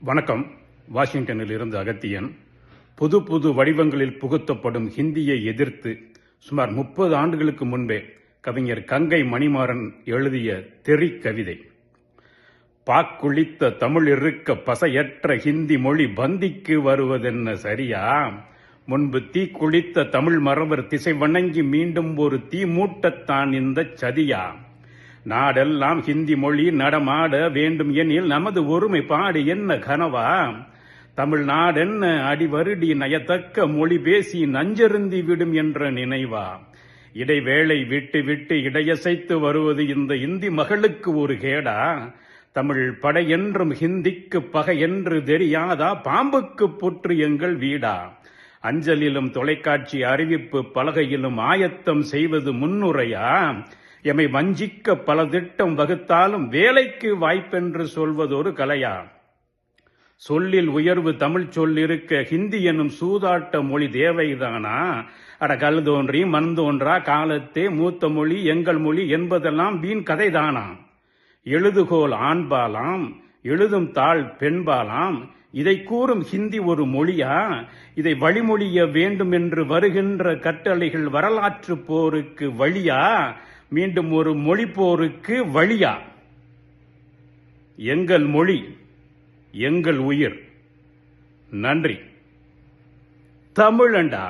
வணக்கம். வாஷிங்டனில் இருந்து அகத்தியன். புது புது வடிவங்களில் புகுத்தப்படும் ஹிந்தியை எதிர்த்து சுமார் 30 ஆண்டுகளுக்கு முன்பே கவிஞர் கங்கை மணிமாறன் எழுதிய தெறி கவிதை. பாக்குளித்த தமிழ் இருக்க பசையற்ற ஹிந்தி மொழி பந்திக்கு வருவதென்ன சரியா? முன்பு தீ குளித்த தமிழ் மறவர் திசை வணங்கி மீண்டும் ஒரு தீ மூட்டத்தான் இந்த சதியா? நாடெல்லாம் ஹிந்தி மொழி நடமாட வேண்டும் எனில் நமது ஒருமைப்பாடு என்ன கனவா? தமிழ்நாடென்ன அடிவருடி நயத்தக்க மொழி பேசி நஞ்சருந்தி விடும் என்ற நினைவா? இடைவேளை விட்டு விட்டு இடையசைத்து வருவது இந்த இந்தி மகளுக்கு ஒரு கேடா? தமிழ் படை என்றும் ஹிந்திக்கு பகை என்று தெரியாதா? பாம்புக்கு புற்று எங்கள் வீடா? அஞ்சலிலும் தொலைக்காட்சி அறிவிப்பு பலகையிலும் ஆயத்தம் செய்வது முன்னுரையா? எமை வஞ்சிக்க பல திட்டம் வகுத்தாலும் வேலைக்கு வாய்ப்பென்று சொல்வதொரு கலையா? சொல்லில் உயர்வு தமிழ் சொல்லிருக்க ஹிந்தி எனும் சூதாட்ட மொழி தேவைதானா? அட கல் தோன்றி மண் தோன்றா காலத்தே மூத்த மொழி எங்கள் மொழி என்பதெல்லாம் வீண் கதைதானா? எழுதுகோல் ஆண்பாலாம், எழுதும் தாள் பெண்பாலாம், இதை கூறும் ஹிந்தி ஒரு மொழியா? இதை வழிமொழிய வேண்டும் என்று வருகின்ற கட்டளைகள் வரலாற்று போருக்கு வழியா? மீண்டும் ஒரு மொழி போருக்கு வழியா? எங்கள் மொழி எங்கள் உயிர். நன்றி. தமிழண்டா.